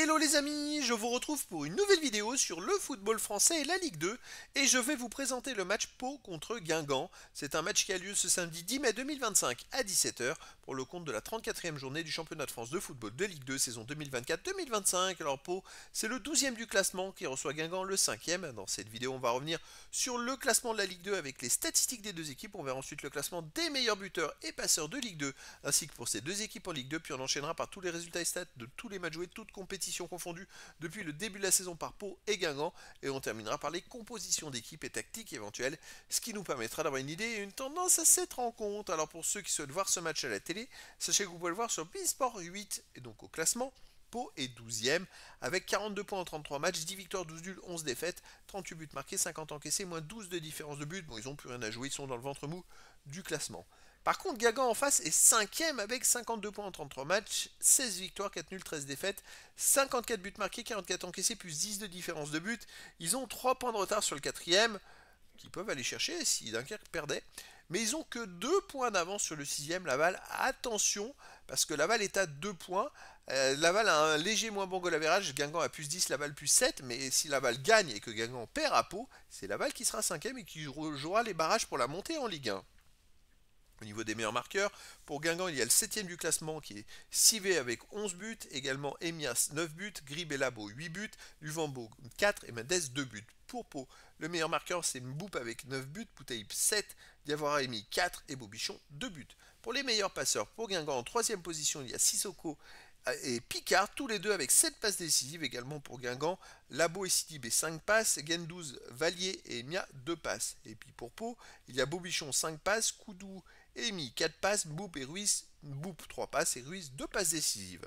Hello les amis, je vous retrouve pour une nouvelle vidéo sur le football français et la Ligue 2 et je vais vous présenter le match Pau contre Guingamp. C'est un match qui a lieu ce samedi 10 mai 2025 à 17h pour le compte de la 34e journée du championnat de France de football de Ligue 2 saison 2024-2025. Alors Pau, c'est le 12e du classement qui reçoit Guingamp le 5e. Dans cette vidéo, on va revenir sur le classement de la Ligue 2 avec les statistiques des deux équipes. On verra ensuite le classement des meilleurs buteurs et passeurs de Ligue 2 ainsi que pour ces deux équipes en Ligue 2. Puis on enchaînera par tous les résultats et stats de tous les matchs joués, toutes compétitions confondues depuis le début de la saison par Pau et Guingamp, et on terminera par les compositions d'équipes et tactiques éventuelles, ce qui nous permettra d'avoir une idée et une tendance à cette rencontre. Alors pour ceux qui souhaitent voir ce match à la télé, sachez que vous pouvez le voir sur Beansport 8, et donc au classement, Pau est 12e avec 42 points en 33 matchs, 10 victoires, 12 nuls, 11 défaites, 38 buts marqués, 50 encaissés, moins 12 de différence de but. Bon, ils n'ont plus rien à jouer, ils sont dans le ventre mou du classement. Par contre, Guingamp en face est 5e avec 52 points en 33 matchs, 16 victoires, 4 nuls, 13 défaites, 54 buts marqués, 44 encaissés, plus 10 de différence de but. Ils ont 3 points de retard sur le 4e, qu'ils peuvent aller chercher si Dunkerque perdait. Mais ils ont que 2 points d'avance sur le 6e, Laval. Attention, parce que Laval est à 2 points. Laval a un léger moins bon goal average, Guingamp a plus 10, Laval plus 7. Mais si Laval gagne et que Guingamp perd à Pau, c'est Laval qui sera 5e et qui jouera les barrages pour la montée en Ligue 1. Au niveau des meilleurs marqueurs, pour Guingamp, il y a le 7e du classement qui est Sivé avec 11 buts, également Emias 9 buts, Grib et Labo 8 buts, Luvambo 4 et Mendes 2 buts. Pour Pau, le meilleur marqueur c'est Mboup avec 9 buts, Poutaïb 7, Diawara Emi 4 et Bobichon 2 buts. Pour les meilleurs passeurs, pour Guingamp en 3e position, il y a Sissoko et Picard, tous les deux avec 7 passes décisives également pour Guingamp. Labo et Sidibé 5 passes, Gendouz, Vallier et Mia 2 passes. Et puis pour Pau, il y a Bobichon 5 passes, Koudou et Emi 4 passes, Mboup et Ruiz, Mboup 3 passes et Ruiz 2 passes décisives.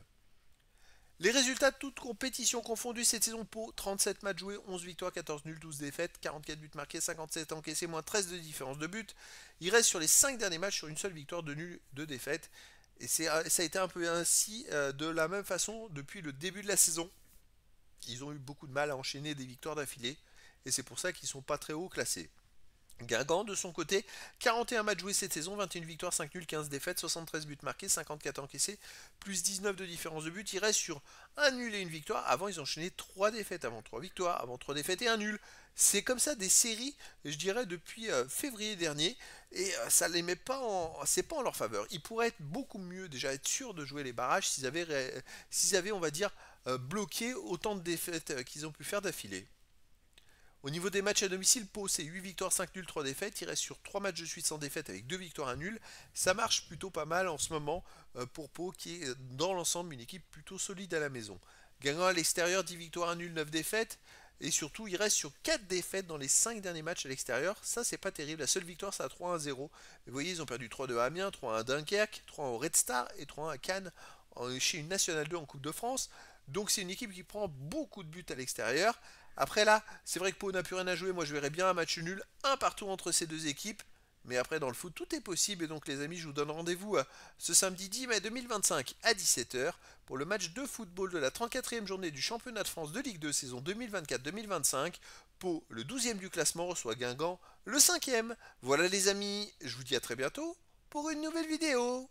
Les résultats de toutes compétitions confondues cette saison: Pau, 37 matchs joués, 11 victoires, 14 nuls, 12 défaites, 44 buts marqués, 57 encaissés, moins 13 de différence de but. Il reste sur les 5 derniers matchs sur une seule victoire, 2 nuls, 2 défaites. Et ça a été un peu ainsi de la même façon depuis le début de la saison. Ils ont eu beaucoup de mal à enchaîner des victoires d'affilée. Et c'est pour ça qu'ils ne sont pas très haut classés. Guingamp, de son côté, 41 matchs joués cette saison, 21 victoires, 5 nuls, 15 défaites, 73 buts marqués, 54 encaissés, plus 19 de différence de but. Ils restent sur un nul et une victoire. Avant, ils enchaînaient 3 défaites, avant 3 victoires, avant 3 défaites et un nul. C'est comme ça des séries, je dirais, depuis février dernier. Et ça les met pas c'est pas en leur faveur. Ils pourraient être beaucoup mieux, déjà être sûrs de jouer les barrages s'ils avaient on va dire, bloqué autant de défaites qu'ils ont pu faire d'affilée. Au niveau des matchs à domicile, Pau c'est 8 victoires, 5 nuls, 3 défaites. Il reste sur 3 matchs de suite sans défaite avec 2 victoires, 1 nul. Ça marche plutôt pas mal en ce moment pour Pau qui est dans l'ensemble une équipe plutôt solide à la maison. Guingamp à l'extérieur, 10 victoires, 1 nul, 9 défaites. Et surtout, il reste sur 4 défaites dans les 5 derniers matchs à l'extérieur. Ça, c'est pas terrible. La seule victoire, c'est à 3-1-0. Vous voyez, ils ont perdu 3-2 à Amiens, 3-1 à Dunkerque, 3-1 au Red Star et 3-1 à Cannes chez une Nationale 2 en Coupe de France. Donc c'est une équipe qui prend beaucoup de buts à l'extérieur. Après là, c'est vrai que Pau n'a plus rien à jouer. Moi, je verrais bien un match nul, un partout entre ces deux équipes. Mais après, dans le foot, tout est possible. Et donc, les amis, je vous donne rendez-vous ce samedi 10 mai 2025 à 17h pour le match de football de la 34e journée du championnat de France de Ligue 2 saison 2024-2025. Pau, le 12e du classement, reçoit Guingamp, le 5e. Voilà les amis, je vous dis à très bientôt pour une nouvelle vidéo.